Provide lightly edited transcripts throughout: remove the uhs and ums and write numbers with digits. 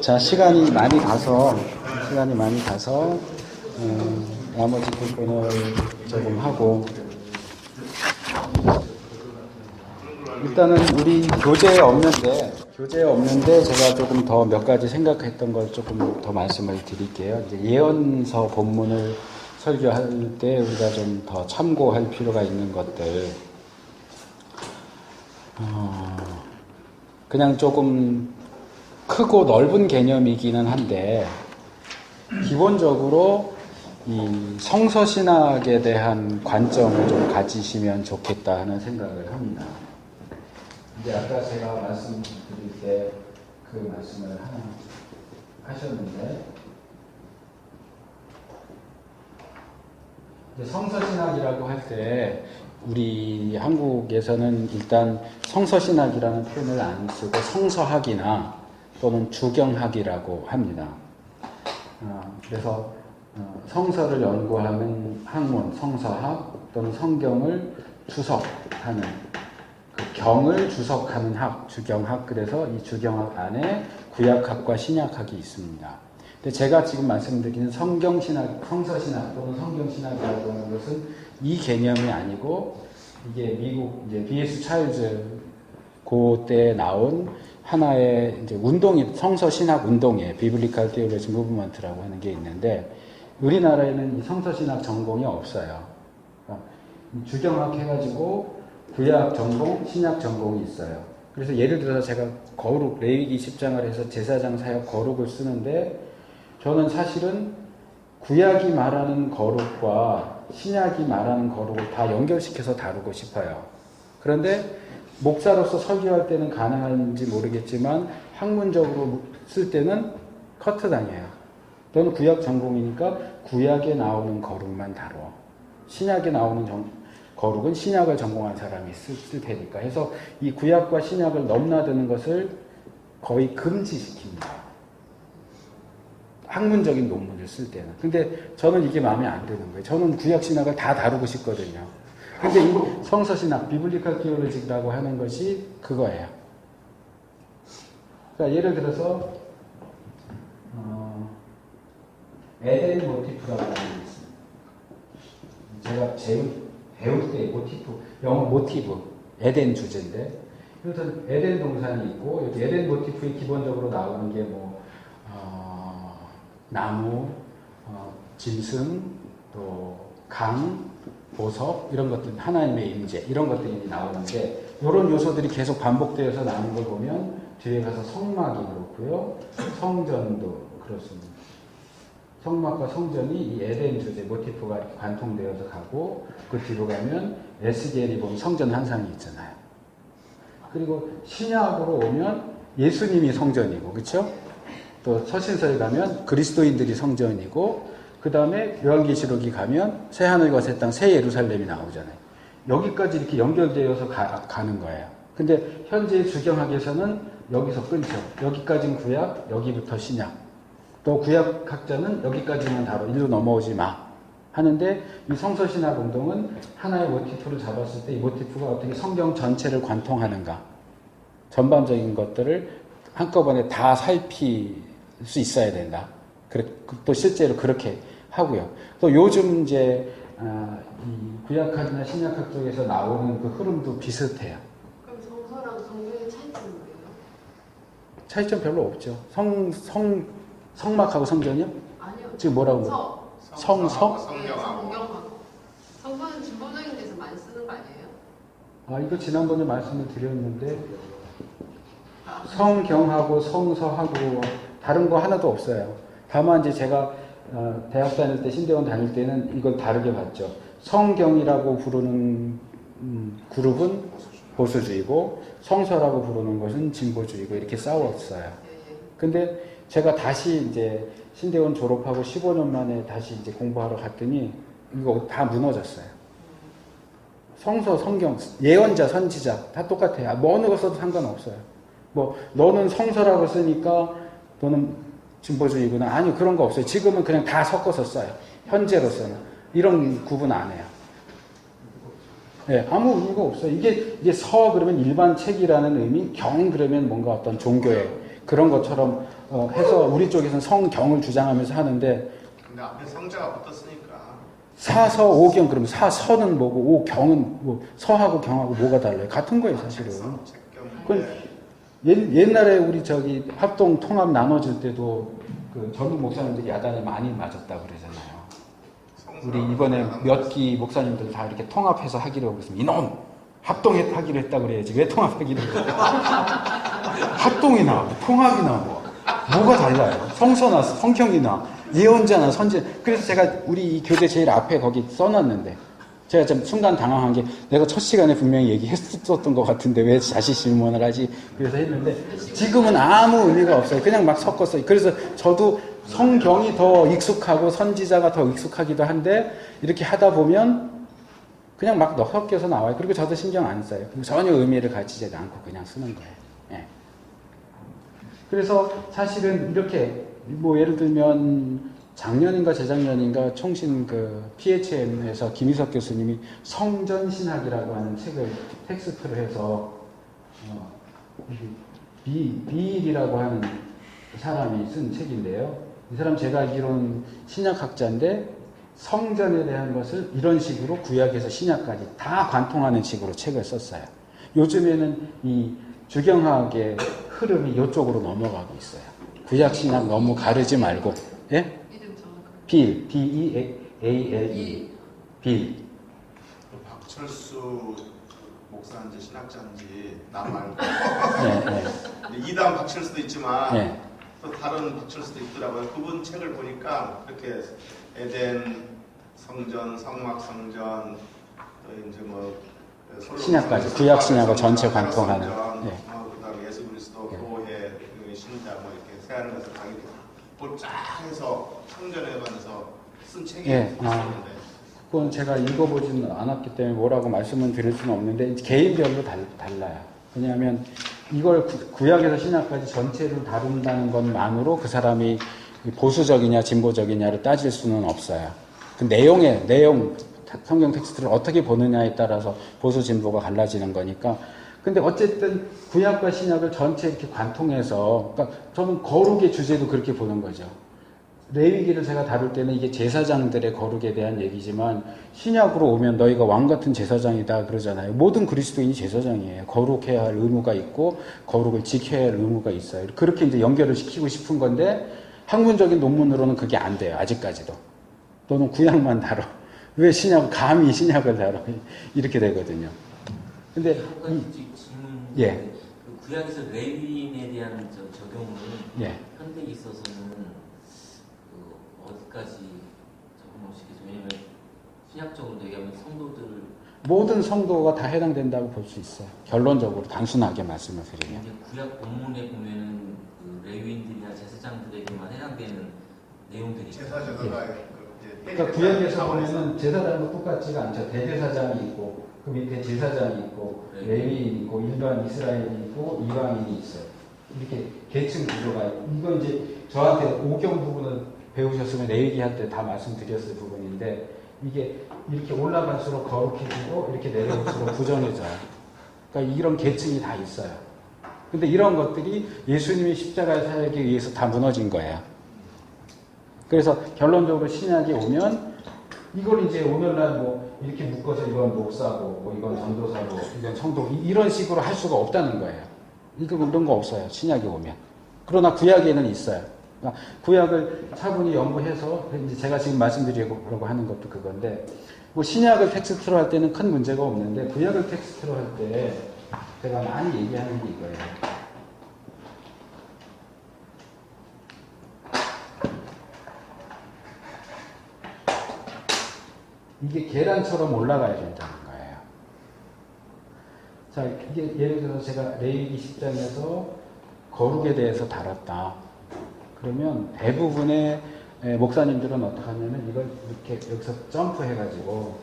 자, 시간이 많이 가서 나머지 부분을 조금 하고, 일단은 우리 교재에 없는데 제가 조금 더 몇 가지 생각했던 걸 조금 더 말씀을 드릴게요. 이제 예언서 본문을 설교할 때 우리가 좀 더 참고할 필요가 있는 것들, 그냥 조금 크고 넓은 개념이기는 한데, 기본적으로 이 성서신학에 대한 관점을 좀 가지시면 좋겠다 하는 생각을 합니다. 이제 아까 제가 말씀드릴 때 그 말씀을 하나 하셨는데, 이제 성서신학이라고 할 때 우리 한국에서는 일단 성서신학이라는 표현을 안 쓰고 성서학이나 또는 주경학이라고 합니다. 그래서 성서를 연구하는 학문, 성서학 또는 성경을 주석하는, 그 경을 주석하는 학, 주경학. 그래서 이 주경학 안에 구약학과 신약학이 있습니다. 근데 제가 지금 말씀드리는 성경신학, 성서신학 또는 성경신학이라고 하는 것은 이 개념이 아니고, 이게 미국 이제 B.S. 차일즈 그때 나온 하나의 이제 운동이, 성서신학 운동이에요. 비블리컬 티올로지 무브먼트라고 하는 게 있는데, 우리나라에는 이 성서신학 전공이 없어요. 그러니까 주경학 해가지고 구약 전공, 신약 전공이 있어요. 그래서 예를 들어서 제가 거룩, 레위기 10장을 해서 제사장 사역 거룩을 쓰는데, 저는 사실은 구약이 말하는 거룩과 신약이 말하는 거룩을 다 연결시켜서 다루고 싶어요. 그런데 목사로서 설교할 때는 가능한지 모르겠지만 학문적으로 쓸 때는 커트당해요. 너는 구약 전공이니까 구약에 나오는 거룩만 다뤄. 신약에 나오는 거룩은 신약을 전공한 사람이 쓸 테니까 해서 이 구약과 신약을 넘나드는 것을 거의 금지시킵니다. 학문적인 논문을 쓸 때는. 근데 저는 이게 마음에 안 드는 거예요. 저는 구약 신학을 다 다루고 싶거든요. 근데 이 성서신학, 비블리컬 티올로지라고 하는 것이 그거예요. 그러니까 예를 들어서 에덴 모티프라고 하는 게 있습니다. 제가 배울 때 모티프, 영어 모티브, 에덴 주제인데, 그래서 에덴 동산이 있고, 여기 에덴 모티프에 기본적으로 나오는 게 나무, 짐승, 또 강, 보석, 이런 것들, 하나님의 임재, 이런 것들이 나오는데, 이런 요소들이 계속 반복되어서 나오는 걸 보면 뒤에 가서 성막이 그렇고요, 성전도 그렇습니다. 성막과 성전이 이 에덴 주제 모티프가 관통되어서 가고, 그 뒤로 가면 에스겔이 보면 성전 환상이 있잖아요. 그리고 신약으로 오면 예수님이 성전이고, 그렇죠? 또 서신서에 가면 그리스도인들이 성전이고, 그 다음에 요한계시록이 가면 새하늘과 새 땅, 새 예루살렘이 나오잖아요. 여기까지 이렇게 연결되어서 가는 거예요. 근데 현재 주경학에서는 여기서 끊죠. 여기까지는 구약, 여기부터 신약. 또 구약학자는 여기까지만 다뤄, 일로 넘어오지 마 하는데, 이 성서신학 운동은 하나의 모티프를 잡았을 때 이 모티프가 어떻게 성경 전체를 관통하는가, 전반적인 것들을 한꺼번에 다 살필 수 있어야 된다. 또 실제로 그렇게 하고요. 또 요즘 이제 이 구약학이나 신약학 쪽에서 나오는 그 흐름도 비슷해요. 그럼 성서랑 성경의 차이점은 뭐예요? 차이점 별로 없죠. 성막하고 성전이요? 아니요. 지금 뭐라고 성서? 성경하고. 성서는 진보적인 데서 많이 쓰는 거 아니에요? 이거 지난번에 말씀을 드렸는데, 성경하고 성서하고 다른 거 하나도 없어요. 다만 이제 제가 대학 다닐 때, 신대원 다닐 때는 이걸 다르게 봤죠. 성경이라고 부르는 그룹은 보수주의고, 성서라고 부르는 것은 진보주의고, 이렇게 싸웠어요. 근데 제가 다시 이제 신대원 졸업하고 15년 만에 다시 이제 공부하러 갔더니 이거 다 무너졌어요. 성서, 성경, 예언자, 선지자 다 똑같아요. 뭐 어느 거 써도 상관없어요. 너는 성서라고 쓰니까 너는 진보주의구나. 아니요, 그런 거 없어요. 지금은 그냥 다 섞어서 써요. 현재로서는. 이런 구분 안 해요. 예, 아무 의미가 없어요. 이게 서 그러면 일반 책이라는 의미, 경 그러면 뭔가 어떤 종교의 그런 것처럼 해서 우리 쪽에서는 성경을 주장하면서 하는데 근데 앞에 성자가 붙었으니까. 사서 오경 그러면 사서는 뭐고 오경은 뭐 서하고 경하고 뭐가 달라요? 같은 거예요, 사실은. 그건 옛날에 우리 저기 합동 통합 나눠질 때도 그 젊은 목사님들이 야단을 많이 맞았다고 그러잖아요. 우리 이번에 몇 기 목사님들 다 이렇게 통합해서 하기로 하고 있습니다. 이놈! 합동하기로 했다고 그래야지. 왜 통합하기로 해요? 합동이나 뭐 통합이나 뭐가 달라요? 성서나 성경이나 예언자나 선지. 그래서 제가 우리 이 교재 제일 앞에 거기 써놨는데 제가 좀 순간 당황한 게 내가 첫 시간에 분명히 얘기했었던 것 같은데 왜 다시 질문을 하지? 그래서 했는데 지금은 아무 의미가 없어요. 그냥 막 섞었어요. 그래서 저도 성경이 더 익숙하고 선지자가 더 익숙하기도 한데 이렇게 하다 보면 그냥 막 섞여서 나와요. 그리고 저도 신경 안 써요. 전혀 의미를 가지지 않고 그냥 쓰는 거예요. 예. 그래서 사실은 이렇게 뭐 예를 들면 작년인가 재작년인가 총신 그 PHM에서 김희석 교수님이 성전신학이라고 하는 책을 텍스트를 해서 비일이라고 하는 사람이 쓴 책인데요. 이 사람 제가 알기로는 신약학자인데 성전에 대한 것을 이런 식으로 구약에서 신약까지 다 관통하는 식으로 책을 썼어요. 요즘에는 이 주경학의 흐름이 이쪽으로 넘어가고 있어요. 구약 신약 너무 가르지 말고, 예? 빌, B-E-A-L-E, 빌. 박철수 목사인지 신학자인지 나 말고. 네. 이단 박철수도 있지만 네. 또 다른 박철수도 있더라고요. 그분 책을 보니까 그렇게 에덴 성전, 성막 성전, 또 이제 뭐 신약까지 구약 신약을 전체 관통하는. 네. 그다음에 예수 그리스도 교회 신자 뭐 이렇게 세하는 것을 강의 쫙 해서 성전에 관해서 쓴 책이 있었는데. 그건 제가 읽어보지는 않았기 때문에 뭐라고 말씀을 드릴 수는 없는데 개인별로 달라요. 왜냐하면 이걸 구약에서 신약까지 전체를 다룬다는 것만으로 그 사람이 보수적이냐 진보적이냐를 따질 수는 없어요. 그 내용 성경 텍스트를 어떻게 보느냐에 따라서 보수 진보가 갈라지는 거니까. 근데 어쨌든 구약과 신약을 전체 이렇게 관통해서, 그러니까 저는 거룩의 주제도 그렇게 보는 거죠. 레위기를 제가 다룰 때는 이게 제사장들의 거룩에 대한 얘기지만 신약으로 오면 너희가 왕 같은 제사장이다 그러잖아요. 모든 그리스도인이 제사장이에요. 거룩해야 할 의무가 있고 거룩을 지켜야 할 의무가 있어요. 그렇게 이제 연결을 시키고 싶은 건데 학문적인 논문으로는 그게 안 돼요. 아직까지도. 너는 구약만 다뤄. 왜 감히 신약을 다뤄. 이렇게 되거든요. 근데 질문. 예. 그 구약에서 레위인에 대한 적용은 예. 현대에 있어서는 어디까지 적용시키죠? 왜냐면 신약적으로 얘기하면 모든 성도가 다 해당된다고 볼 수 있어요. 결론적으로 단순하게 말씀을 드리면. 이제 구약 본문에 보면은 그 레위인들이나 제사장들에게만 해당되는 내용들이 제사장가 그러니까 구약에서 보면은 제사장도 똑같지가 않죠. 대제사장이 있고 그 밑에 제사장이 있고 레위인이 있고 일반 이스라엘이 있고 이방인이 있어요. 이렇게 계층 구조가 있고 이건 이제 저한테 오경 부분을 배우셨으면 레위기 할 때 다 말씀드렸을 부분인데 이게 이렇게 올라갈수록 거룩해지고 이렇게 내려올수록 부정해져요. 그러니까 이런 계층이 다 있어요. 근데 이런 것들이 예수님이 십자가의 사역에 의해서 다 무너진 거예요. 그래서 결론적으로 신약이 오면 이걸 이제 오늘날 뭐 이렇게 묶어서 이건 목사고 뭐 이건 전도사고 이건 성도 이런 식으로 할 수가 없다는 거예요. 이런 거 없어요. 신약이 오면. 그러나 구약에는 있어요. 그러니까 구약을 차분히 연구해서 이제 제가 지금 말씀드리려고 하는 것도 그건데 뭐 신약을 텍스트로 할 때는 큰 문제가 없는데 구약을 텍스트로 할 때 제가 많이 얘기하는 게 이거예요. 이게 계란처럼 올라가야 된다는 거예요. 자, 이게 예를 들어서 제가 레위기 10장에서 거룩에 대해서 다뤘다. 그러면 대부분의 목사님들은 어떻게 하냐면 이걸 이렇게 여기서 점프해가지고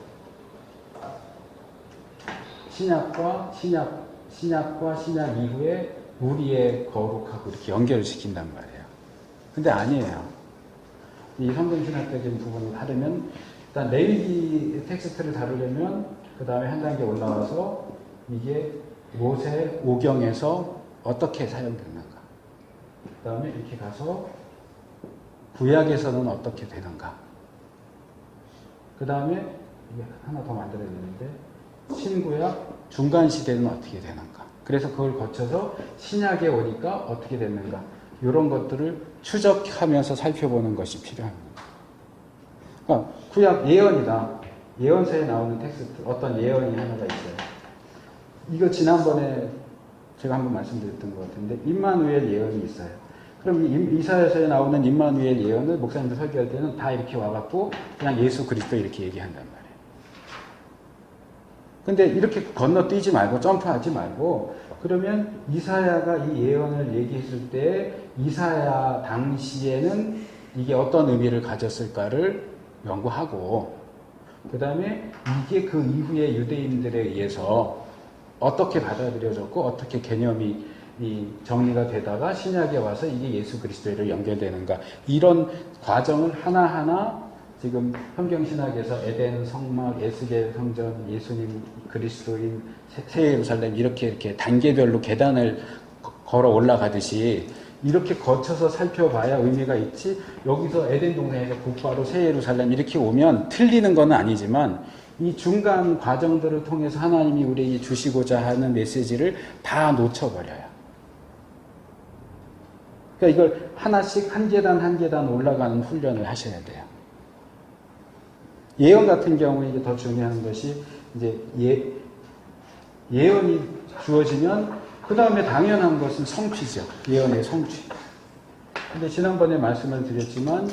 신약과 신약 이후에 우리의 거룩하고 이렇게 연결을 시킨단 말이에요. 근데 아니에요. 이 성경신학적인 부분을 다루면 일단 레위기 텍스트를 다루려면 그 다음에 한 단계 올라와서 이게 모세 오경에서 어떻게 사용됐는가. 그 다음에 이렇게 가서 구약에서는 어떻게 되는가. 그 다음에 이게 하나 더 만들어야 되는데 신구약 중간 시대는 어떻게 되는가. 그래서 그걸 거쳐서 신약에 오니까 어떻게 됐는가. 이런 것들을 추적하면서 살펴보는 것이 필요합니다. 그러니까 구약 예언이다. 예언서에 나오는 텍스트 어떤 예언이 하나가 있어요. 이거 지난번에 제가 한번 말씀드렸던 것 같은데 임마누엘 예언이 있어요. 그럼 이사야서에 나오는 임마누엘 예언을 목사님들 설교할 때는 다 이렇게 와갖고 그냥 예수 그리스도 이렇게 얘기한단 말이에요. 근데 이렇게 건너뛰지 말고 점프하지 말고 그러면 이사야가 이 예언을 얘기했을 때 이사야 당시에는 이게 어떤 의미를 가졌을까를 연구하고 그 다음에 이게 그 이후에 유대인들에 의해서 어떻게 받아들여졌고 어떻게 개념이 정리가 되다가 신약에 와서 이게 예수 그리스도로 연결되는가 이런 과정을 하나하나 지금 성경신학에서 에덴 성막, 에스겔 성전, 예수님 그리스도인 새 예루살렘 이렇게 단계별로 계단을 걸어 올라가듯이 이렇게 거쳐서 살펴봐야 의미가 있지 여기서 에덴 동산에서 곧바로 새 예루살렘 이렇게 오면 틀리는 건 아니지만 이 중간 과정들을 통해서 하나님이 우리에게 주시고자 하는 메시지를 다 놓쳐버려요. 그러니까 이걸 하나씩 한 계단 한 계단 올라가는 훈련을 하셔야 돼요. 예언 같은 경우에 이제 더 중요한 것이 이제 예언이 주어지면 그 다음에 당연한 것은 성취죠. 예언의 성취. 근데 지난번에 말씀을 드렸지만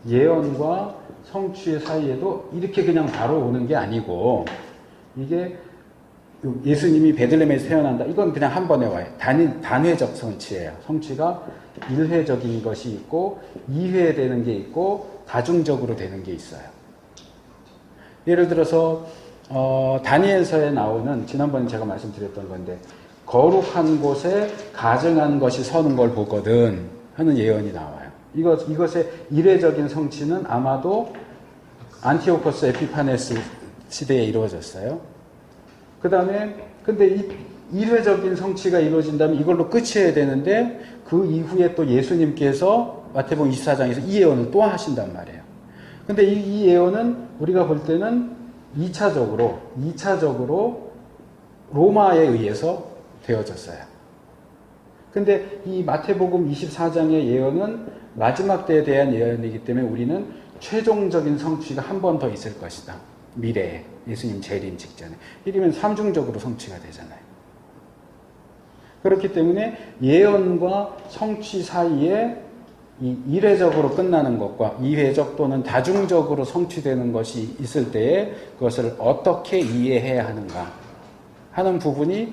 예언과 성취의 사이에도 이렇게 그냥 바로 오는 게 아니고 이게 예수님이 베들레헴에서 태어난다. 이건 그냥 한 번에 와요. 단회적 성취예요. 성취가 1회적인 것이 있고 2회 되는 게 있고 다중적으로 되는 게 있어요. 예를 들어서 다니엘서에 나오는 지난번에 제가 말씀드렸던 건데 거룩한 곳에 가증한 것이 서는 걸 보거든 하는 예언이 나와요. 이것의 일회적인 성취는 아마도 안티오코스 에피파네스 시대에 이루어졌어요. 그 다음에 근데 이 일회적인 성취가 이루어진다면 이걸로 끝이어야 되는데 그 이후에 또 예수님께서 마태복음 24장에서 이 예언을 또 하신단 말이에요. 근데 이 예언은 우리가 볼 때는 2차적으로 로마에 의해서 되어졌어요. 근데 이 마태복음 24장의 예언은 마지막 때에 대한 예언이기 때문에 우리는 최종적인 성취가 한 번 더 있을 것이다. 미래에 예수님 재림 직전에. 이러면 삼중적으로 성취가 되잖아요. 그렇기 때문에 예언과 성취 사이에 이 일회적으로 끝나는 것과 이회적 또는 다중적으로 성취되는 것이 있을 때에 그것을 어떻게 이해해야 하는가 하는 부분이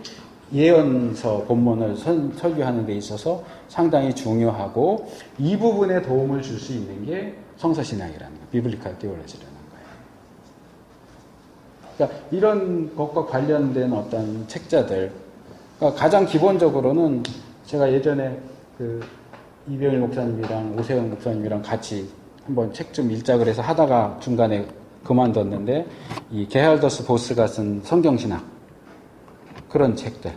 예언서 본문을 설교하는 데 있어서 상당히 중요하고 이 부분에 도움을 줄 수 있는 게 성서신학이라는 거예요. 비블리컬 테올로지라는 거예요. 그러니까 이런 것과 관련된 어떤 책자들 그러니까 가장 기본적으로는 제가 예전에 이병일 목사님이랑 오세영 목사님이랑 같이 한번 책 좀 읽자 그래서 하다가 중간에 그만뒀는데 이 게할더스 보스가 쓴 성경신학 그런 책들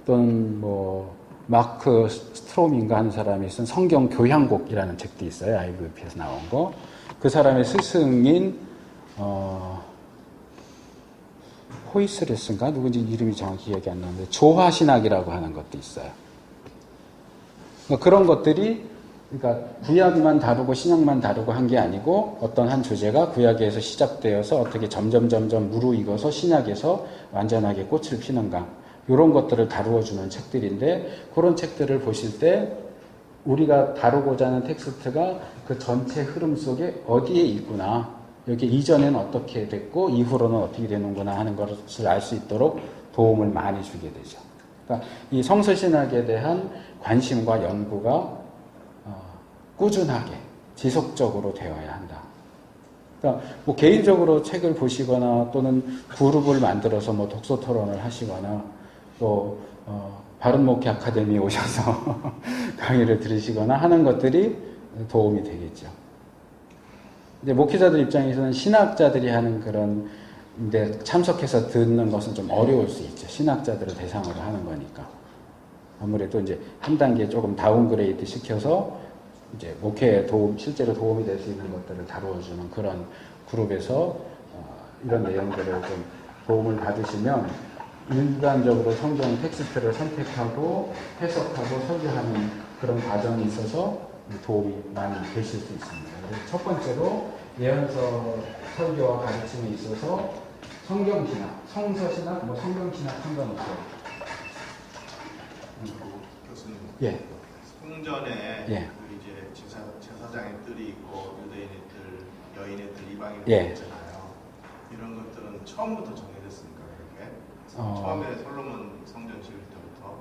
또는 뭐 마크 스트롬인가 하는 사람이 쓴 성경 교향곡이라는 책도 있어요. IVP에서 나온 거. 그 사람의 스승인 호이스레스인가 누군지 이름이 정확히 기억이 안 나는데 조화신학이라고 하는 것도 있어요. 그런 것들이 그러니까 구약만 다루고 신약만 다루고 한 게 아니고 어떤 한 주제가 구약에서 시작되어서 어떻게 점점 무르익어서 신약에서 완전하게 꽃을 피는가 이런 것들을 다루어주는 책들인데 그런 책들을 보실 때 우리가 다루고자 하는 텍스트가 그 전체 흐름 속에 어디에 있구나 여기 이전에는 어떻게 됐고 이후로는 어떻게 되는구나 하는 것을 알 수 있도록 도움을 많이 주게 되죠. 그러니까 이 성서신학에 대한 관심과 연구가 꾸준하게 지속적으로 되어야 한다. 그러니까 뭐 개인적으로 책을 보시거나 또는 그룹을 만들어서 뭐 독서 토론을 하시거나 또 바른 목회 아카데미에 오셔서 강의를 들으시거나 하는 것들이 도움이 되겠죠. 이제 목회자들 입장에서는 신학자들이 하는 그런 근데 참석해서 듣는 것은 좀 어려울 수 있죠. 신학자들을 대상으로 하는 거니까. 아무래도 이제 한 단계 조금 다운그레이드 시켜서 이제 목회에 실제로 도움이 될 수 있는 것들을 다루어주는 그런 그룹에서 이런 내용들을 좀 도움을 받으시면 일반적으로 성경 텍스트를 선택하고 해석하고 설교하는 그런 과정이 있어서 도움이 많이 되실 수 있습니다. 그래서 첫 번째로 예언서 설교와 가르침에 있어서 성경신학, 성서신학, 뭐 성경신학 상관없어요. 교수님. 예. 성전에 예. 그 이제 제사장의 뜰이 있고 유대인의 뜰, 여인의 뜰, 이방인의 뜰 예. 있잖아요. 이런 것들은 처음부터 정해졌습니까? 이렇게 처음에 솔로몬 성전 지을 때부터.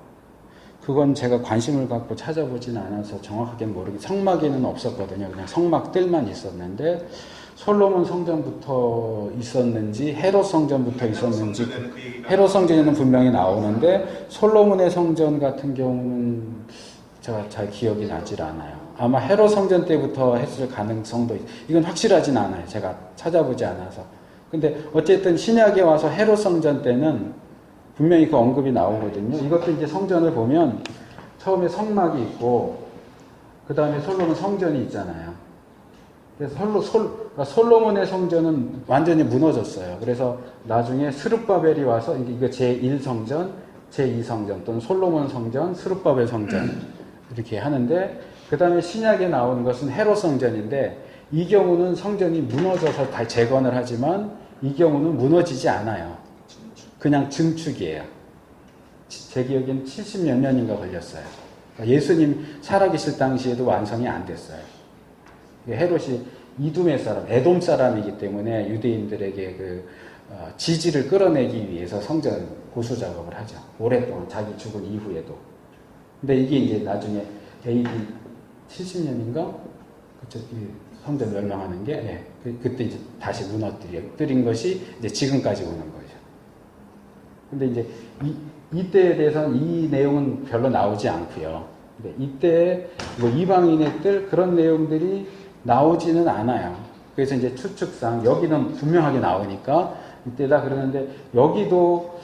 그건 제가 관심을 갖고 찾아보진 않아서 정확하게 모르겠어요. 성막에는 없었거든요. 그냥 성막 뜰만 있었는데 솔로몬 성전부터 있었는지 헤롯 성전부터 있었는지 헤롯 성전에는 분명히 나오는데 솔로몬의 성전 같은 경우는 제가 잘 기억이 나질 않아요. 아마 헤롯 성전 때부터 했을 가능성도 이건 확실하진 않아요. 제가 찾아보지 않아서. 근데 어쨌든 신약에 와서 헤롯 성전 때는 분명히 그 언급이 나오거든요. 이것도 이제 성전을 보면 처음에 성막이 있고 그 다음에 솔로몬 성전이 있잖아요. 그래서 그러니까 솔로몬의 성전은 완전히 무너졌어요. 그래서 나중에 스룹바벨이 와서 이거 제1성전, 제2성전 또는 솔로몬 성전, 스룹바벨 성전 이렇게 하는데 그 다음에 신약에 나오는 것은 헤롯 성전인데 이 경우는 성전이 무너져서 다 재건을 하지만 이 경우는 무너지지 않아요. 그냥 증축이에요. 제 기억엔 70몇 년인가 걸렸어요. 그러니까 예수님 살아계실 당시에도 완성이 안 됐어요. 헤롯이 이두메 사람, 에돔 사람이기 때문에 유대인들에게 지지를 끌어내기 위해서 성전 고수 작업을 하죠. 오랫동안 자기 죽은 이후에도. 근데 이게 이제 나중에 AD 70년인가? 그쵸, 성전 멸망하는 게, 네. 그때 이제 다시 무너뜨린 것이 이제 지금까지 오는 거죠. 근데 이제 이때에 대해서는 이 내용은 별로 나오지 않고요. 근데 이때 뭐 이방인의 뜰 그런 내용들이 나오지는 않아요. 그래서 이제 추측상 여기는 분명하게 나오니까 이때다 그러는데 여기도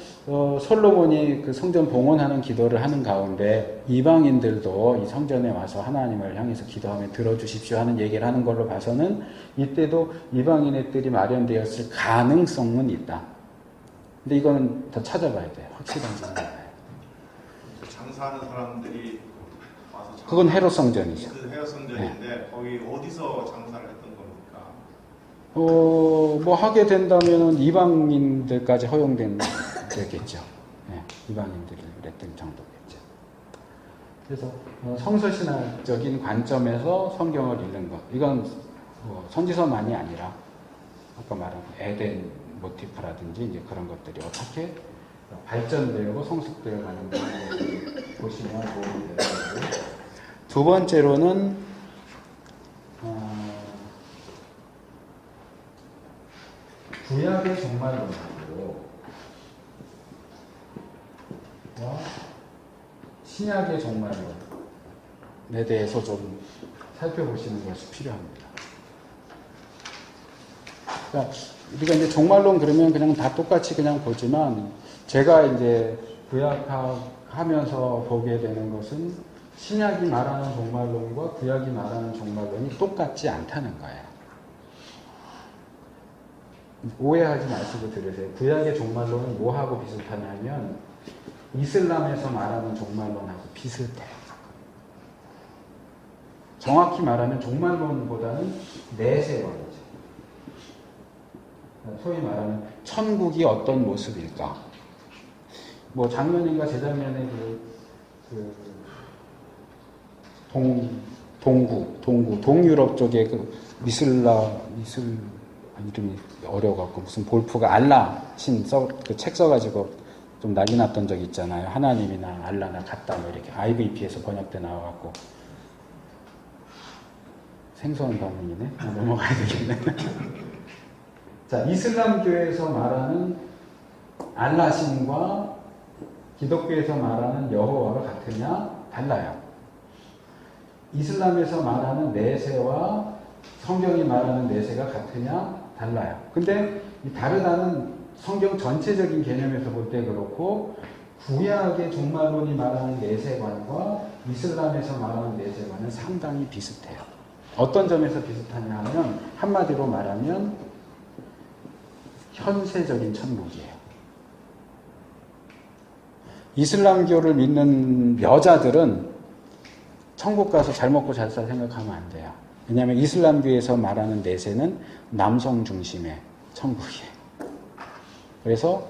솔로몬이 그 성전 봉헌하는 기도를 하는 가운데 이방인들도 이 성전에 와서 하나님을 향해서 기도하면 들어주십시오 하는 얘기를 하는 걸로 봐서는 이때도 이방인의 뜰이 마련되었을 가능성은 있다. 근데 이거는 더 찾아봐야 돼요. 확실한지는 몰라요. 장사하는 사람들이 와서 그건 헤롯 성전이죠. 그 헤롯 성전인데 네. 거기 어디서 장사를 했던 겁니까? 뭐 하게 된다면은 이방인들까지 허용되겠죠. 네, 이방인들을 냈던 정도겠죠. 그래서 성서신학적인 관점에서 성경을 읽는 것, 이건 선지서만이 아니라 아까 말한 에덴 모티프라든지 이제 그런 것들이 어떻게 발전되고 성숙되어 가는 것을 보시면 도움이 될 거고. 두 번째로는 구약의 종말론하고 신약의 종말론에 대해서 좀 살펴보시는 것이 필요합니다. 그러니까 우리가 이제 종말론 그러면 그냥 다 똑같이 그냥 보지만 제가 이제 구약하면서 보게 되는 것은 신약이 말하는 종말론과 구약이 말하는 종말론이 똑같지 않다는 거예요. 오해하지 마시고 들으세요. 구약의 종말론은 뭐하고 비슷하냐면 이슬람에서 말하는 종말론하고 비슷해요. 정확히 말하면 종말론보다는 내세론이죠. 소위 말하는 천국이 어떤 모습일까? 뭐 작년인가 재작년에 동유럽 쪽에 이름이 어려워갖고 무슨 볼프가 알라 그 책 써가지고 좀 난리 났던 적 있잖아요. 하나님이나 알라나 같다 뭐 이렇게 IVP에서 번역돼 나와갖고 생소한 반응이네. 넘어가야 되겠네. 자, 이슬람교에서 말하는 알라신과 기독교에서 말하는 여호와가 같으냐? 달라요. 이슬람에서 말하는 내세와 성경이 말하는 내세가 같으냐? 달라요. 근데 이 다르다는 성경 전체적인 개념에서 볼 때 그렇고 구약의 종말론이 말하는 내세관과 이슬람에서 말하는 내세관은 상당히 비슷해요. 어떤 점에서 비슷하냐 하면 한마디로 말하면 현세적인 천국이에요. 이슬람교를 믿는 여자들은 천국 가서 잘 먹고 잘 살 생각하면 안 돼요. 왜냐하면 이슬람교에서 말하는 내세는 남성 중심의 천국이에요. 그래서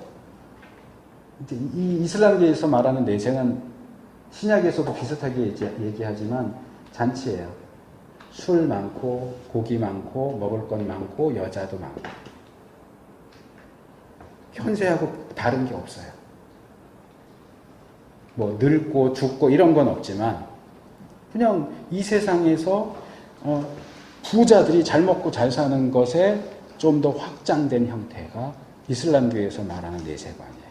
이 이슬람교에서 말하는 내세는 신약에서도 비슷하게 얘기하지만 잔치예요. 술 많고 고기 많고 먹을 것 많고 여자도 많고 현세하고 다른 게 없어요. 뭐 늙고 죽고 이런 건 없지만 그냥 이 세상에서 부자들이 잘 먹고 잘 사는 것에 좀 더 확장된 형태가 이슬람교에서 말하는 내세관이에요.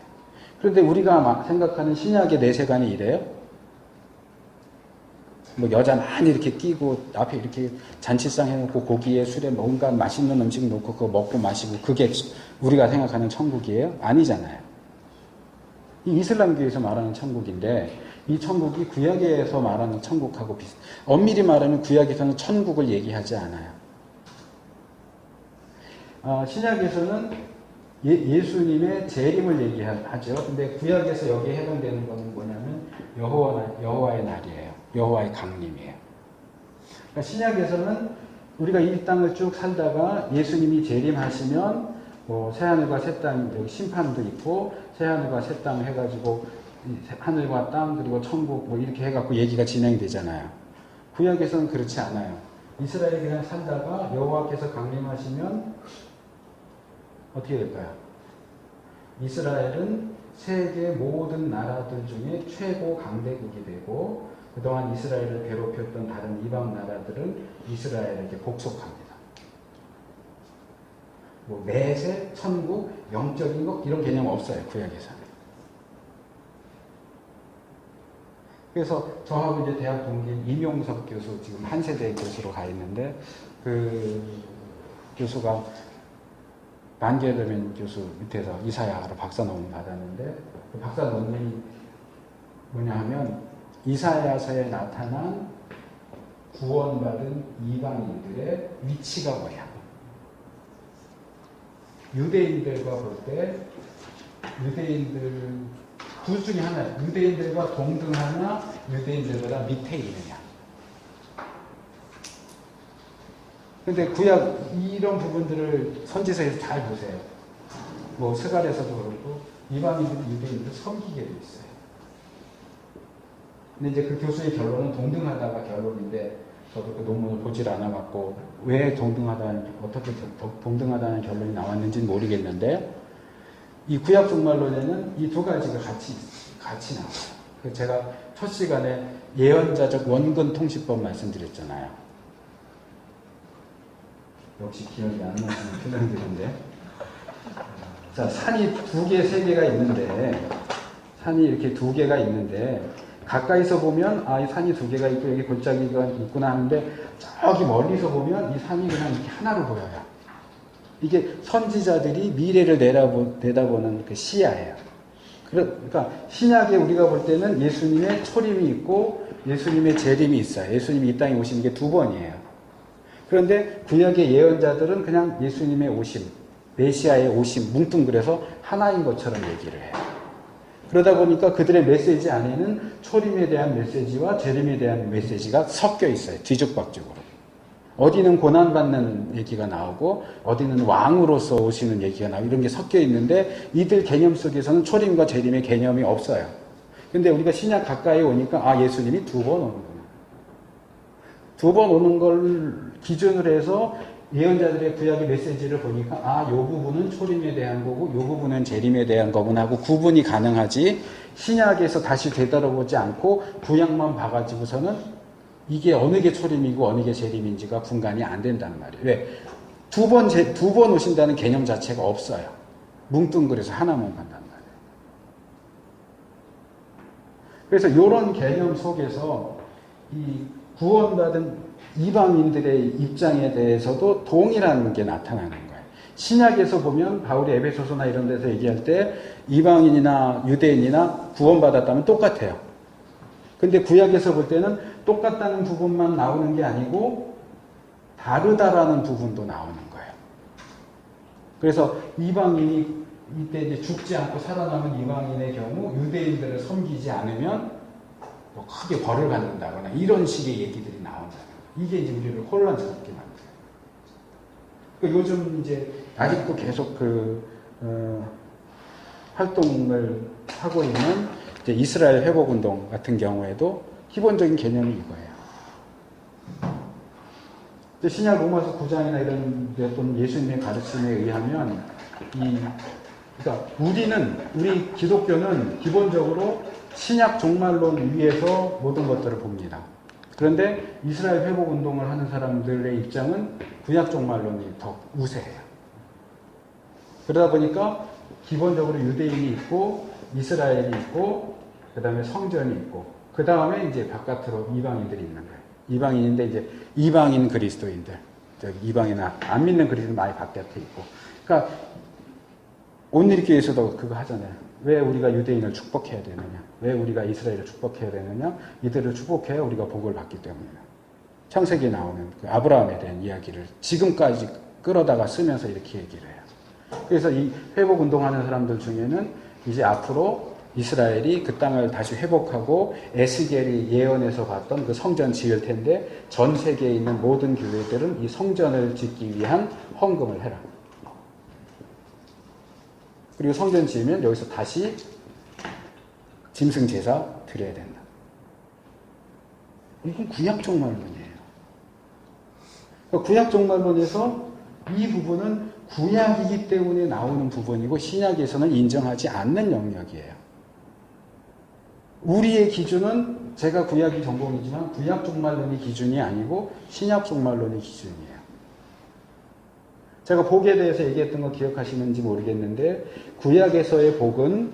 그런데 우리가 생각하는 신약의 내세관이 이래요? 뭐 여자 많이 이렇게 끼고 앞에 이렇게 잔치상 해놓고 고기에 술에 뭔가 맛있는 음식 놓고 그거 먹고 마시고 그게 우리가 생각하는 천국이에요? 아니잖아요. 이 이슬람교에서 말하는 천국인데 이 천국이 구약에서 말하는 천국하고 비슷. 엄밀히 말하면 구약에서는 천국을 얘기하지 않아요. 신약에서는 예수님의 재림을 얘기하죠. 근데 구약에서 여기에 해당되는 것은 뭐냐면 여호와의 날이에요. 여호와의 강림이에요. 그러니까 신약에서는 우리가 이 땅을 쭉 살다가 예수님이 재림하시면 뭐 새하늘과 새 땅, 여기 심판도 있고 새하늘과 새 땅 해가지고 하늘과 땅 그리고 천국 뭐 이렇게 해갖고 얘기가 진행이 되잖아요. 구약에서는 그렇지 않아요. 이스라엘이 그냥 살다가 여호와께서 강림하시면 어떻게 될까요? 이스라엘은 세계 모든 나라들 중에 최고 강대국이 되고 그동안 이스라엘을 괴롭혔던 다른 이방 나라들은 이스라엘에게 복속합니다. 뭐 내세, 천국, 영적인 것 이런 개념 없어요. 구약에서는. 그래서 저하고 이제 대학 동기인 임용석 교수 지금 한세대 교수로 가 있는데 그 교수가 반게르멘 교수 밑에서 이사야로 박사 논문 받았는데 그 박사 논문이 뭐냐 하면 이사야서에 나타난 구원받은 이방인들의 위치가 뭐야? 유대인들과 볼 때 유대인들 둘 중에 하나예요. 유대인들과 동등하냐 유대인들보다 밑에 있느냐. 근데 구약 이런 부분들을 선지서에서 잘 보세요. 뭐 스갈에서도 그렇고 이방인들 유대인들 섬기게 돼 있어요. 근데 이제 그 교수의 결론은 동등하다가 결론인데 저도 그 논문을 보질 않아갖고 왜 어떻게 동등하다는 결론이 나왔는지는 모르겠는데 이 구약 종말론에는 이 두 가지가 같이 나와요. 그 제가 첫 시간에 예언자적 원근 통시법 말씀드렸잖아요. 역시 기억이 안 나시는 표정들인데. 자, 산이 두 개, 세 개가 있는데, 산이 이렇게 두 개가 있는데, 가까이서 보면, 이 산이 두 개가 있고, 여기 골짜기가 있구나 하는데, 저기 멀리서 보면 이 산이 그냥 이렇게 하나로 보여요. 이게 선지자들이 미래를 내다보는 그 시야예요. 그러니까, 신약에 우리가 볼 때는 예수님의 초림이 있고, 예수님의 재림이 있어요. 예수님이 이 땅에 오시는 게 두 번이에요. 그런데 구약의 예언자들은 그냥 예수님의 오심, 메시아의 오심, 뭉뚱그려서 하나인 것처럼 얘기를 해요. 그러다 보니까 그들의 메시지 안에는 초림에 대한 메시지와 재림에 대한 메시지가 섞여 있어요. 뒤죽박죽으로. 어디는 고난받는 얘기가 나오고 어디는 왕으로서 오시는 얘기가 나오고 이런 게 섞여 있는데 이들 개념 속에서는 초림과 재림의 개념이 없어요. 근데 우리가 신약 가까이 오니까 예수님이 두 번 오는구나. 두 번 오는 걸 기준으로 해서 예언자들의 구약의 메시지를 보니까 요 부분은 초림에 대한 거고 요 부분은 재림에 대한 거구나 하고 구분이 가능하지 신약에서 다시 되돌아보지 않고 구약만 봐가지고서는 이게 어느 게 초림이고 어느 게 재림인지가 분간이 안 된단 말이에요. 왜? 두 번 오신다는 개념 자체가 없어요. 뭉뚱그려서 하나만 간단 말이에요. 그래서 이런 개념 속에서 이 구원받은 이방인들의 입장에 대해서도 동일한 게 나타나는 거예요. 신약에서 보면 바울이 에베소서나 이런 데서 얘기할 때 이방인이나 유대인이나 구원받았다면 똑같아요. 근데 구약에서 볼 때는 똑같다는 부분만 나오는 게 아니고 다르다라는 부분도 나오는 거예요. 그래서 이방인이 이때 이제 죽지 않고 살아남은 이방인의 경우 유대인들을 섬기지 않으면 뭐 크게 벌을 받는다거나 이런 식의 얘기들이 나온다는 거예요. 이게 이제 우리를 혼란스럽게 만들어요. 그러니까 요즘 이제 아직도 계속 활동을 하고 있는 이제 이스라엘 회복운동 같은 경우에도 기본적인 개념이 이거예요. 신약 로마서 9장이나 이런 어떤 예수님의 가르침에 의하면 그러니까 우리 기독교는 기본적으로 신약 종말론 위에서 모든 것들을 봅니다. 그런데 이스라엘 회복 운동을 하는 사람들의 입장은 구약 종말론이 더 우세해요. 그러다 보니까 기본적으로 유대인이 있고 이스라엘이 있고 그다음에 성전이 있고 그다음에 이제 바깥으로 이방인들이 있는 거예요. 이방인인데 이제 이방인 그리스도인들, 이방인 안 믿는 그리스도인 많이 바깥에 있고. 그러니까 온누리교회에서도 그거 하잖아요. 왜 우리가 유대인을 축복해야 되느냐? 왜 우리가 이스라엘을 축복해야 되느냐? 이들을 축복해야 우리가 복을 받기 때문이다. 창세기에 나오는 그 아브라함에 대한 이야기를 지금까지 끌어다가 쓰면서 이렇게 얘기를 해요. 그래서 이 회복 운동하는 사람들 중에는 이제 앞으로 이스라엘이 그 땅을 다시 회복하고 에스겔이 예언해서 봤던 그 성전 지을 텐데 전 세계에 있는 모든 교회들은 이 성전을 짓기 위한 헌금을 해라. 그리고 성전 지으면 여기서 다시 짐승 제사 드려야 된다. 이건 구약 종말론이에요. 그러니까 구약 종말론에서 이 부분은 구약이기 때문에 나오는 부분이고 신약에서는 인정하지 않는 영역이에요. 우리의 기준은 제가 구약이 전공이지만 구약 종말론이 기준이 아니고 신약 종말론이 기준이에요. 제가 복에 대해서 얘기했던 거 기억하시는지 모르겠는데 구약에서의 복은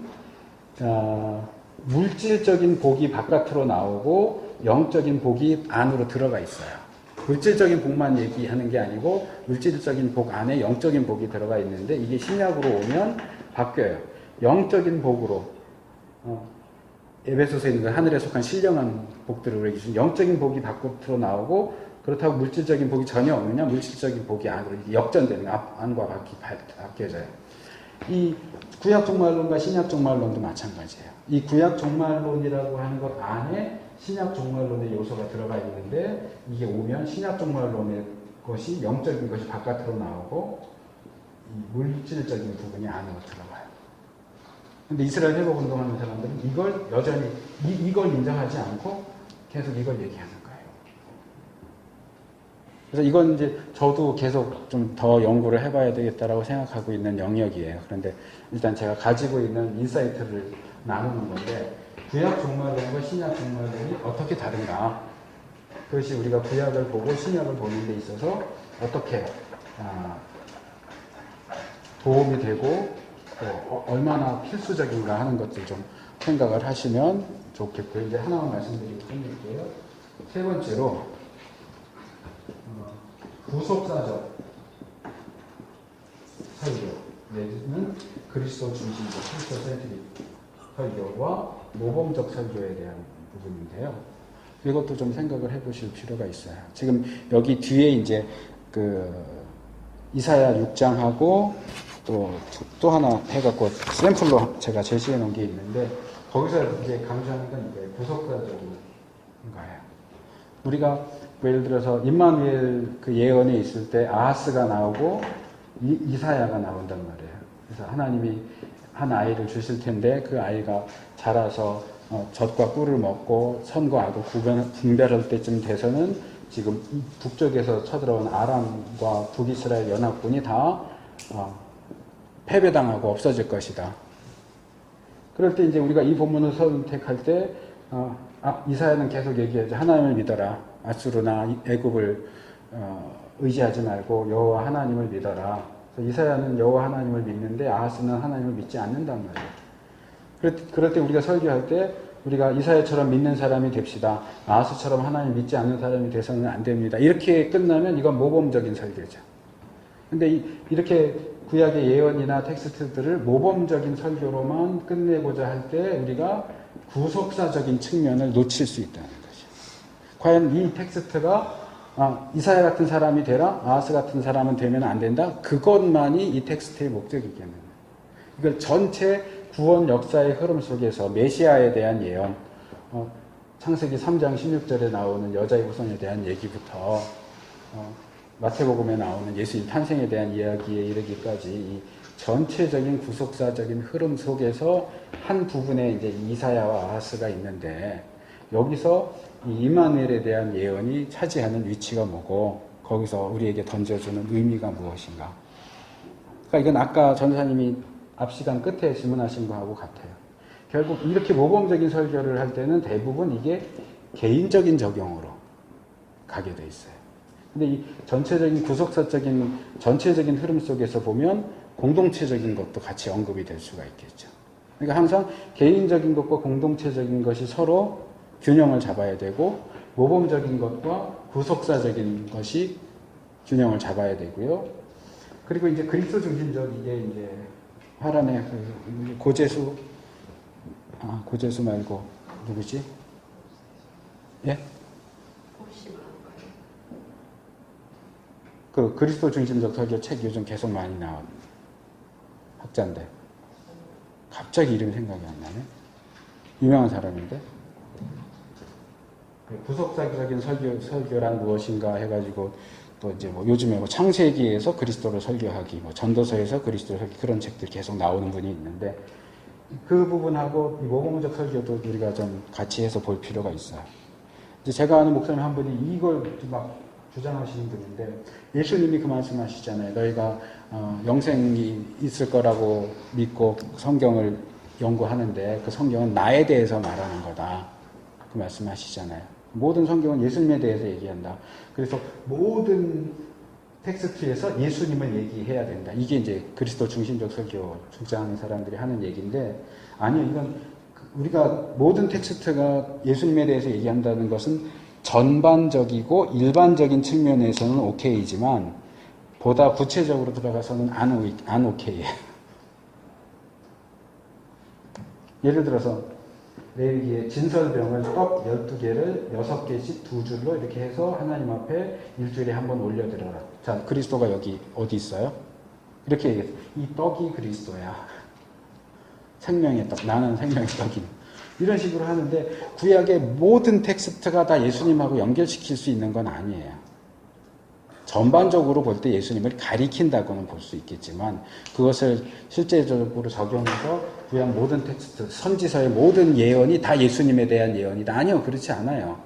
물질적인 복이 바깥으로 나오고 영적인 복이 안으로 들어가 있어요. 물질적인 복만 얘기하는 게 아니고 물질적인 복 안에 영적인 복이 들어가 있는데 이게 신약으로 오면 바뀌어요. 영적인 복으로 에베소서에 있는 하늘에 속한 신령한 복들을 우리에게 주신 영적인 복이 바깥으로 나오고 그렇다고 물질적인 복이 전혀 없느냐? 물질적인 복이 안으로 역전되는 안과 밖이 바뀌어져요. 이 구약 종말론과 신약 종말론도 마찬가지예요. 이 구약 종말론이라고 하는 것 안에 신약 종말론의 요소가 들어가 있는데 이게 오면 신약 종말론의 것이 영적인 것이 바깥으로 나오고 이 물질적인 부분이 안으로 들어가요. 근데 이스라엘 회복 운동하는 사람들은 이걸 여전히 이걸 인정하지 않고 계속 이걸 얘기하는 거예요. 그래서 이건 이제 저도 계속 좀 더 연구를 해봐야 되겠다라고 생각하고 있는 영역이에요. 그런데 일단 제가 가지고 있는 인사이트를 나누는 건데 구약 종말론과 신약 종말론이 어떻게 다른가? 그것이 우리가 구약을 보고 신약을 보는 데 있어서 어떻게 도움이 되고 얼마나 필수적인가 하는 것들 좀 생각을 하시면 좋겠고요. 이제 하나만 말씀드리고 끝낼게요. 세 번째로 구속사적 설교 내지는 그리스도 중심적 크리스토 센트릭 설교와 모범적 설교에 대한 부분인데요. 이것도 좀 생각을 해보실 필요가 있어요. 지금 여기 뒤에 이제 그 이사야 6장하고 또 하나 해갖고 샘플로 제가 제시해 놓은 게 있는데 거기서 이제 강조하는 건 이게 구속사적인 거예요. 우리가 예를 들어서 임마누엘 그 예언에 있을 때 아하스가 나오고 이사야가 나온단 말이에요. 그래서 하나님이 한 아이를 주실 텐데 그 아이가 자라서 젖과 꿀을 먹고 선과 악을 분별할 때쯤 돼서는 지금 북쪽에서 쳐들어온 아람과 북이스라엘 연합군이 다 패배당하고 없어질 것이다. 그럴 때 이제 우리가 이 본문을 선택할 때 이사야는 계속 얘기하죠. 하나님을 믿어라. 아수르나 애굽을 의지하지 말고 여호와 하나님을 믿어라. 그래서 이사야는 여호와 하나님을 믿는데 아하스는 하나님을 믿지 않는단 말이에요. 그럴 때 우리가 설교할 때 우리가 이사야처럼 믿는 사람이 됩시다. 아하스처럼 하나님 믿지 않는 사람이 돼서는 안 됩니다. 이렇게 끝나면 이건 모범적인 설교죠. 근데 이렇게 구약의 예언이나 텍스트들을 모범적인 설교로만 끝내고자 할 때 우리가 구속사적인 측면을 놓칠 수 있다는 거죠. 과연 이 텍스트가 이사야 같은 사람이 되라, 아하스 같은 사람은 되면 안 된다. 그것만이 이 텍스트의 목적이겠네요. 이걸 전체 구원 역사의 흐름 속에서 메시아에 대한 예언, 창세기 3장 16절에 나오는 여자의 후손에 대한 얘기부터 마태복음에 나오는 예수님 탄생에 대한 이야기에 이르기까지 이 전체적인 구속사적인 흐름 속에서 한 부분에 이제 이사야와 아하스가 있는데 여기서 이 이마누엘에 대한 예언이 차지하는 위치가 뭐고 거기서 우리에게 던져주는 의미가 무엇인가. 그러니까 이건 아까 전사님이 앞 시간 끝에 질문하신 거하고 같아요. 결국 이렇게 모범적인 설교를 할 때는 대부분 이게 개인적인 적용으로 가게 돼 있어요. 근데 이 전체적인 구속사적인 전체적인 흐름 속에서 보면 공동체적인 것도 같이 언급이 될 수가 있겠죠. 그러니까 항상 개인적인 것과 공동체적인 것이 서로 균형을 잡아야 되고 모범적인 것과 구속사적인 것이 균형을 잡아야 되고요. 그리고 이제 그리스도 중심적 이게 이제 화란의 고재수 말고 누구지? 예? 그 그리스도 중심적 설교 책 요즘 계속 많이 나온 학자인데 갑자기 이름이 생각이 안 나네. 유명한 사람인데 구속사적인 설교란 무엇인가 해가지고 또 이제 뭐 요즘에 뭐 창세기에서 그리스도를 설교하기, 뭐 전도서에서 그리스도를 설교 그런 책들 계속 나오는 분이 있는데 그 부분하고 이 모범적 설교도 우리가 좀 같이 해서 볼 필요가 있어요. 이제 제가 아는 목사님 한 분이 이걸 막 주장하시는 분인데 예수님이 그 말씀하시잖아요. 너희가 영생이 있을 거라고 믿고 성경을 연구하는데 그 성경은 나에 대해서 말하는 거다. 그 말씀하시잖아요. 모든 성경은 예수님에 대해서 얘기한다. 그래서 모든 텍스트에서 예수님을 얘기해야 된다. 이게 이제 그리스도 중심적 설교 주장하는 사람들이 하는 얘기인데 아니요. 이건 우리가 모든 텍스트가 예수님에 대해서 얘기한다는 것은 전반적이고 일반적인 측면에서는 오케이지만 보다 구체적으로 들어가서는 안 오케이예요. 예를 들어서 레위기에 진설병을 떡 12개를 6개씩 2줄로 이렇게 해서 하나님 앞에 일주일에 한 번 올려드려라. 자, 그리스도가 여기 어디 있어요? 이렇게 얘기해서 이 떡이 그리스도야. 생명의 떡, 나는 생명의 떡임. 이런 식으로 하는데 구약의 모든 텍스트가 다 예수님하고 연결시킬 수 있는 건 아니에요. 전반적으로 볼 때 예수님을 가리킨다고는 볼 수 있겠지만 그것을 실제적으로 적용해서 구약 모든 텍스트, 선지서의 모든 예언이 다 예수님에 대한 예언이다. 아니요, 그렇지 않아요.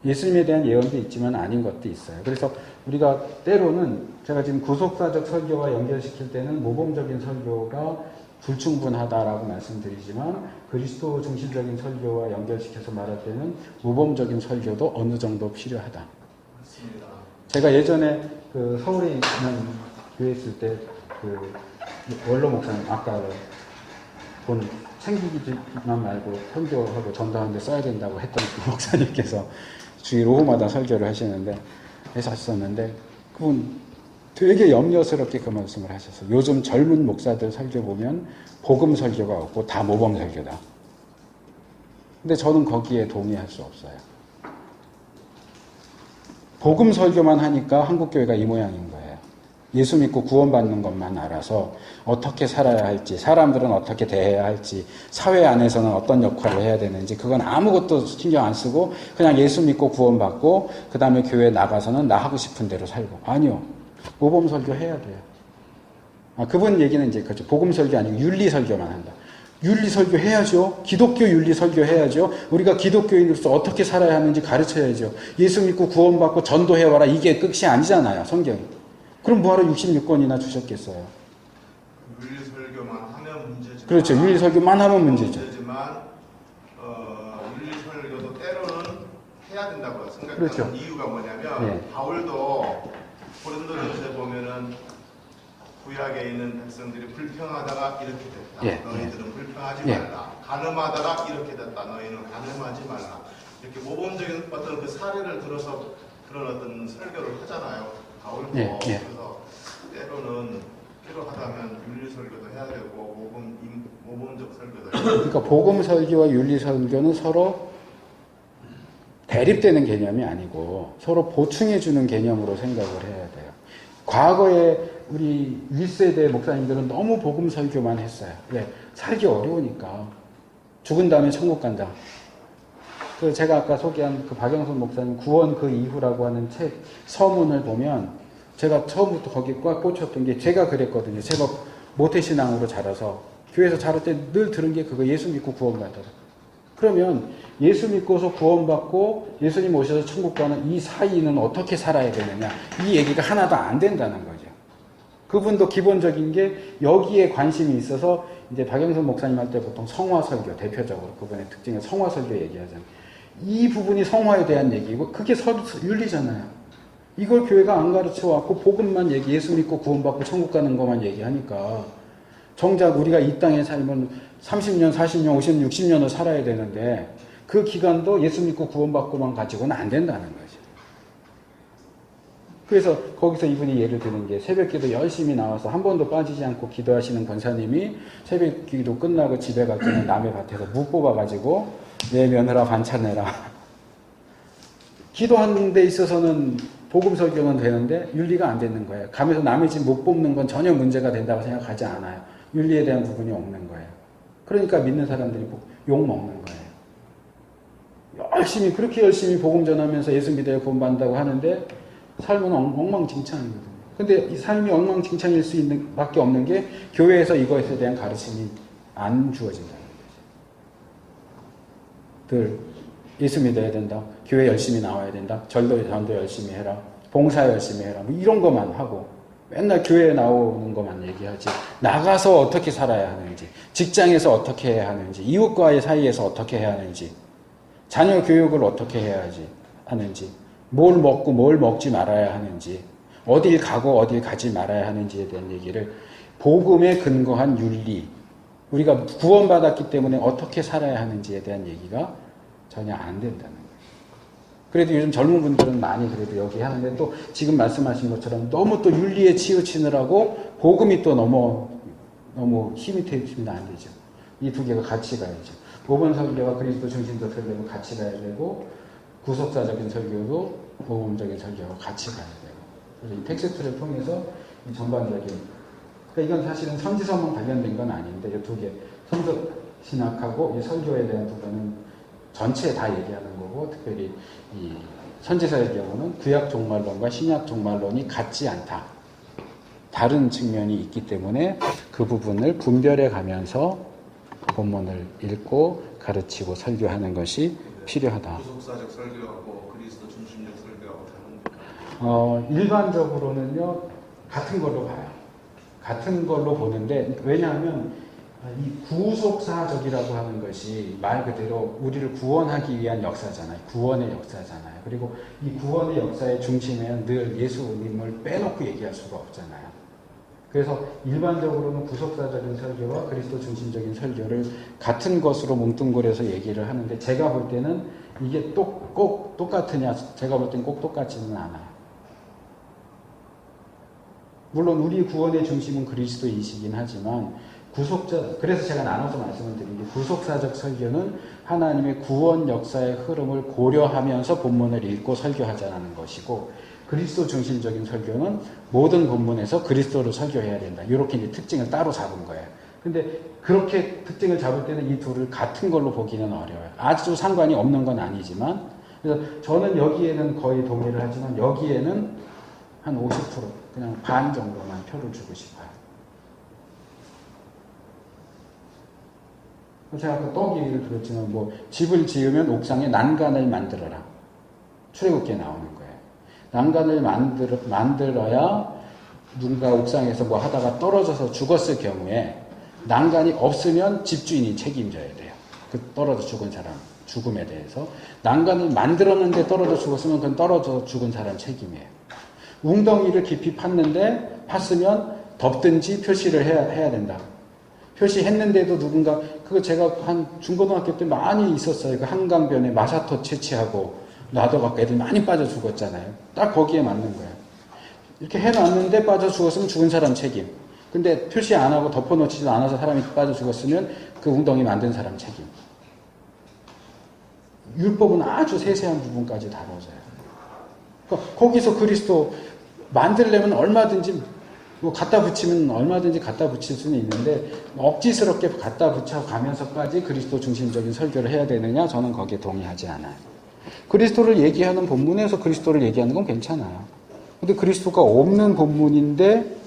예수님에 대한 예언도 있지만 아닌 것도 있어요. 그래서 우리가 때로는 제가 지금 구속사적 설교와 연결시킬 때는 모범적인 설교가 불충분하다라고 말씀드리지만 그리스도 중심적인 설교와 연결시켜서 말할 때는 모범적인 설교도 어느 정도 필요하다. 맞습니다. 제가 예전에 그 서울에 있는 교회 있을 때 그 원로 목사님 아까 본 챙기기만 말고 설교하고 전도하는데 써야 된다고 했던 그 목사님께서 주일 오후마다 설교를 하시는데 하셨었는데 그분 되게 염려스럽게 그 말씀을 하셨어요. 요즘 젊은 목사들 설교 보면 복음 설교가 없고 다 모범 설교다. 근데 저는 거기에 동의할 수 없어요. 복음 설교만 하니까 한국교회가 이 모양인 거예요. 예수 믿고 구원받는 것만 알아서 어떻게 살아야 할지, 사람들은 어떻게 대해야 할지, 사회 안에서는 어떤 역할을 해야 되는지 그건 아무것도 신경 안 쓰고 그냥 예수 믿고 구원받고 그 다음에 교회 나가서는 나 하고 싶은 대로 살고. 아니요. 모범 설교 해야 돼요. 그분 얘기는 이제 그렇죠. 복음 설교 아니고 윤리 설교만 한다. 윤리 설교 해야죠. 기독교 윤리 설교 해야죠. 우리가 기독교인으로서 어떻게 살아야 하는지 가르쳐야죠. 예수 믿고 구원받고 전도해와라. 이게 끝이 아니잖아요. 성경이. 그럼 뭐하러 66권이나 주셨겠어요. 윤리 설교만 하면 문제지만 그렇죠. 윤리 설교만 하면 문제죠. 문제지만 윤리 설교도 때로는 해야 된다고 생각하는 그렇죠. 이유가 뭐냐면 네. 바울도 고린도전서에 보면은 구약에 있는 백성들이 불평하다가 이렇게 됐다. 예. 너희들은 불평하지 예. 말라. 가늠하다가 이렇게 됐다. 너희는 가늠하지 말라. 이렇게 모범적인 어떤 그 사례를 들어서 그런 어떤 설교를 하잖아요. 바울도. 예. 예. 그래서 때로는 필요하다면 윤리 설교도 해야 되고 모범적 설교도 해야 되고. 그러니까 복음 설교와 윤리 설교는 서로 대립되는 개념이 아니고 서로 보충해 주는 개념으로 생각을 해야 돼요. 과거에 우리 1세대 목사님들은 너무 복음 설교만 했어요. 왜? 살기 어려우니까. 죽은 다음에 천국 간다. 그 제가 아까 소개한 그 박영선 목사님 구원 그 이후라고 하는 책 서문을 보면 제가 처음부터 거기에 꽉 꽂혔던 게 제가 그랬거든요. 제가 모태신앙으로 자라서 교회에서 자랄 때 늘 들은 게 그거 예수 믿고 구원받아라. 그러면 예수 믿고서 구원받고 예수님 오셔서 천국 가는 이 사이는 어떻게 살아야 되느냐. 이 얘기가 하나도 안 된다는 거죠. 그분도 기본적인 게 여기에 관심이 있어서 이제 박영선 목사님 할 때 보통 성화설교 대표적으로 그분의 특징은 성화설교 얘기하잖아요. 이 부분이 성화에 대한 얘기고 그게 윤리잖아요. 이걸 교회가 안 가르쳐왔고 복음만 얘기 예수 믿고 구원받고 천국 가는 것만 얘기하니까 정작 우리가 이 땅에 살면 30년, 40년, 50년, 60년을 살아야 되는데 그 기간도 예수 믿고 구원받고만 가지고는 안 된다는 거죠. 그래서 거기서 이분이 예를 드는 게 새벽기도 열심히 나와서 한 번도 빠지지 않고 기도하시는 권사님이 새벽기도 끝나고 집에 갈 때는 남의 밭에서 무 뽑아가지고 내 며느라 반찬 내라. 기도하는 데 있어서는 복음 설교는 되는데 윤리가 안 되는 거예요. 가면서 남의 집 못 뽑는 건 전혀 문제가 된다고 생각하지 않아요. 윤리에 대한 부분이 없는 거예요. 그러니까 믿는 사람들이 욕 먹는 거예요. 그렇게 열심히 복음 전하면서 예수 믿어야 구원받는다고 하는데 삶은 엉망진창이거든요. 근데 이 삶이 엉망진창일 수 있는 밖에 없는 게 교회에서 이것에 대한 가르침이 안 주어진다는 거죠. 늘 예수 믿어야 된다. 교회 열심히 나와야 된다. 전도 열심히 해라. 봉사 열심히 해라. 뭐 이런 것만 하고 맨날 교회에 나오는 것만 얘기하지. 나가서 어떻게 살아야 하는지, 직장에서 어떻게 해야 하는지, 이웃과의 사이에서 어떻게 해야 하는지, 자녀 교육을 어떻게 해야지 하는지, 뭘 먹고 뭘 먹지 말아야 하는지, 어딜 가고 어딜 가지 말아야 하는지에 대한 얘기를 복음에 근거한 윤리, 우리가 구원받았기 때문에 어떻게 살아야 하는지에 대한 얘기가 전혀 안 된다는 거예요. 그래도 요즘 젊은 분들은 많이 그래도 여기 하는데 또 지금 말씀하신 것처럼 너무 또 윤리에 치우치느라고 복음이 또 너무 힘이 되시면 안 되죠. 이 두 개가 같이 가야죠. 복음 설교와 그리스도 중심적 설교도 같이 가야 되고 구속사적인 설교도 복음적인 설교와 같이 가야 돼요. 그래서 이 텍스트를 통해서 이 전반적인 그러니까 이건 사실은 선지서만 관련된 건 아닌데 이 두 개 성서 신학하고 이 설교에 대한 부분은 전체 다 얘기하는 거고 특별히 이 선지서의 경우는 구약 종말론과 신약 종말론이 같지 않다. 다른 측면이 있기 때문에 그 부분을 분별해 가면서 본문을 읽고 가르치고 설교하는 것이 필요하다. 구속사적 설교하고 그리스도 중심적 설교하고 다른 일반적으로는요 같은 걸로 봐요. 같은 걸로 보는데 왜냐하면 이 구속사적이라고 하는 것이 말 그대로 우리를 구원하기 위한 역사잖아요. 구원의 역사잖아요. 그리고 이 구원의 역사의 중심에는 늘 예수님을 빼놓고 얘기할 수가 없잖아요. 그래서 일반적으로는 구속사적인 설교와 그리스도 중심적인 설교를 같은 것으로 뭉뚱그려서 얘기를 하는데 제가 볼 때는 이게 꼭 똑같으냐? 제가 볼 때는 꼭 똑같지는 않아요. 물론 우리 구원의 중심은 그리스도이시긴 하지만 그래서 제가 나눠서 말씀을 드린 게 구속사적 설교는 하나님의 구원 역사의 흐름을 고려하면서 본문을 읽고 설교하자는 것이고 그리스도 중심적인 설교는 모든 본문에서 그리스도를 설교해야 된다. 이렇게 이제 특징을 따로 잡은 거예요. 근데 그렇게 특징을 잡을 때는 이 둘을 같은 걸로 보기는 어려워요. 아주 상관이 없는 건 아니지만 그래서 저는 여기에는 거의 동의를 하지만 여기에는 한 50% 그냥 반 정도만 표를 주고 싶어요. 제가 아까 떡 얘기를 들었지만 집을 지으면 옥상에 난간을 만들어라. 출애굽기에 나오는 거예요. 난간을 만들어야 누군가 옥상에서 하다가 떨어져서 죽었을 경우에 난간이 없으면 집주인이 책임져야 돼요. 그 떨어져 죽은 사람 죽음에 대해서. 난간을 만들었는데 떨어져 죽었으면 그건 떨어져 죽은 사람 책임이에요. 웅덩이를 깊이 팠으면 덮든지 표시를 해야 된다. 표시했는데도 누군가 그거 제가 한 중고등학교 때 많이 있었어요. 그 한강변에 마사토 채취하고 놔둬갖고 애들 많이 빠져 죽었잖아요. 딱 거기에 맞는 거예요. 이렇게 해놨는데 빠져 죽었으면 죽은 사람 책임. 근데 표시 안 하고 덮어놓지도 않아서 사람이 빠져 죽었으면 그 웅덩이 만든 사람 책임. 율법은 아주 세세한 부분까지 다뤄져요. 그러니까 거기서 그리스도 만들려면 얼마든지 뭐 갖다 붙이면 얼마든지 갖다 붙일 수는 있는데 억지스럽게 갖다 붙여가면서까지 그리스도 중심적인 설교를 해야 되느냐? 저는 거기에 동의하지 않아요. 그리스도를 얘기하는 본문에서 그리스도를 얘기하는 건 괜찮아요. 근데 그리스도가 없는 본문인데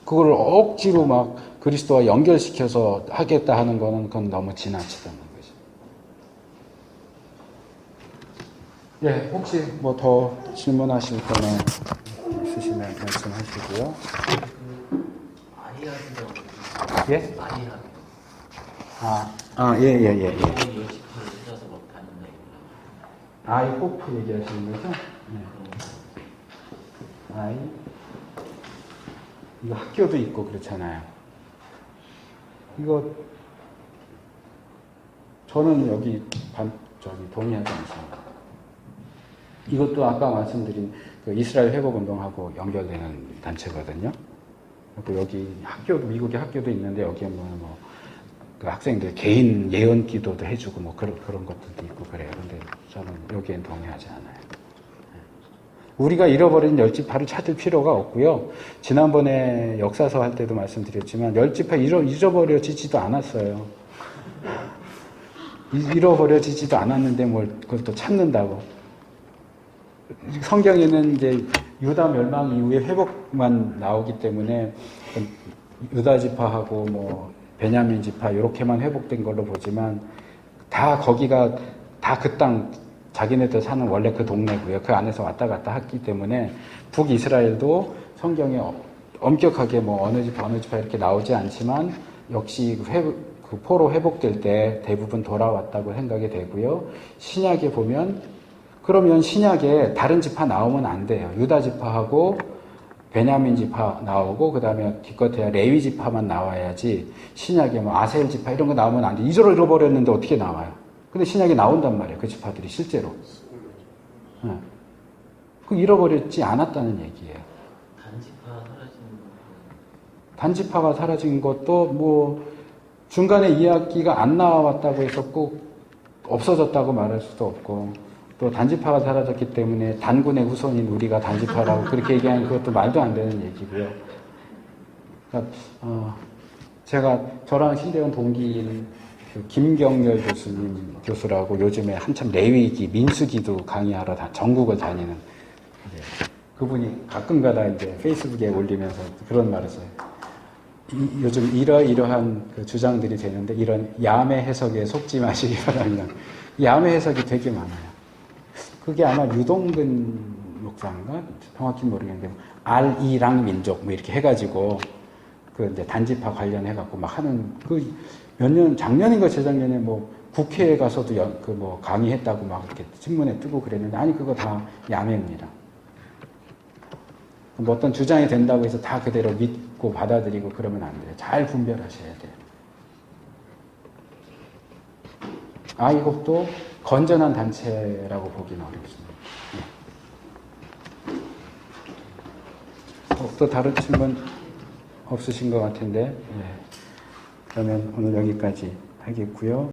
그걸 억지로 막 그리스도와 연결시켜서 하겠다 하는 거는 그건 너무 지나치다는 거죠. 예, 혹시 뭐 더 질문하실 거는 있으시면 말씀하시고요. 아리아스라고 예? 아리아 예. 요지파를 찾아서 막 다닌다 이거. 아이 호프 얘기하시는 거죠? 네. 아이 이거 학교도 있고 그렇잖아요. 이거 저는 여기 동의하지 않습니다. 이것도 아까 말씀드린 그 이스라엘 회복운동하고 연결되는 단체거든요. 그리고 여기 학교도 미국의 학교도 있는데 여기에 그 학생들 개인 예언 기도도 해주고 뭐 그런 것들도 있고 그래요. 근데 저는 여기엔 동의하지 않아요. 우리가 잃어버린 열지파를 찾을 필요가 없고요. 지난번에 역사서 할 때도 말씀드렸지만 열지파 잊어버려지지도 않았어요. 잃어버려지지도 않았는데 뭘 그걸 또 찾는다고. 성경에는 이제 유다 멸망 이후에 회복만 나오기 때문에 유다 지파하고 뭐 베냐민 지파 이렇게만 회복된 걸로 보지만 다 거기가 다 그 땅 자기네들 사는 원래 그 동네고요. 그 안에서 왔다 갔다 했기 때문에 북이스라엘도 성경에 엄격하게 뭐 어느 지파 이렇게 나오지 않지만 역시 그 포로 회복될 때 대부분 돌아왔다고 생각이 되고요. 신약에 보면 그러면 신약에 다른 지파 나오면 안 돼요. 유다 지파하고 베냐민 지파 나오고 그 다음에 기껏해야 레위 지파만 나와야지 신약에 뭐 아셀 지파 이런 거 나오면 안 돼. 잃어버렸는데 어떻게 나와요? 근데 신약에 나온단 말이에요. 그 지파들이 실제로. 네. 그 잃어버렸지 않았다는 얘기예요. 단지파가 사라진 것도 뭐 중간에 이야기가 안 나왔다고 해서 꼭 없어졌다고 말할 수도 없고 또 단지파가 사라졌기 때문에 단군의 후손인 우리가 단지파라고 그렇게 얘기하는 그것도 말도 안 되는 얘기고요. 그러니까 제가 저랑 신대원 동기인 김경렬 교수라고 요즘에 한참 레위기, 민수기도 강의하러 전국을 다니는 그분이 가끔가다 이제 페이스북에 올리면서 그런 말을 써요. 요즘 이러한 그 주장들이 되는데 이런 야매 해석에 속지 마시기 바랍니다. 야매 해석이 되게 많아요. 그게 아마 유동근 목사인가 정확히 모르겠는데 알이랑 민족 뭐 이렇게 해가지고 그 이제 단지파 관련해갖고 막 하는 그 몇 년 작년인가 재작년에 뭐 국회에 가서도 그 뭐 강의했다고 막 이렇게 신문에 뜨고 그랬는데 아니 그거 다 야매입니다. 뭐 어떤 주장이 된다고 해서 다 그대로 믿고 받아들이고 그러면 안 돼요. 잘 분별하셔야 돼요. 이것도 건전한 단체라고 보기는 어렵습니다. 네. 또 다른 질문 없으신 것 같은데, 네. 그러면 오늘 여기까지 하겠고요.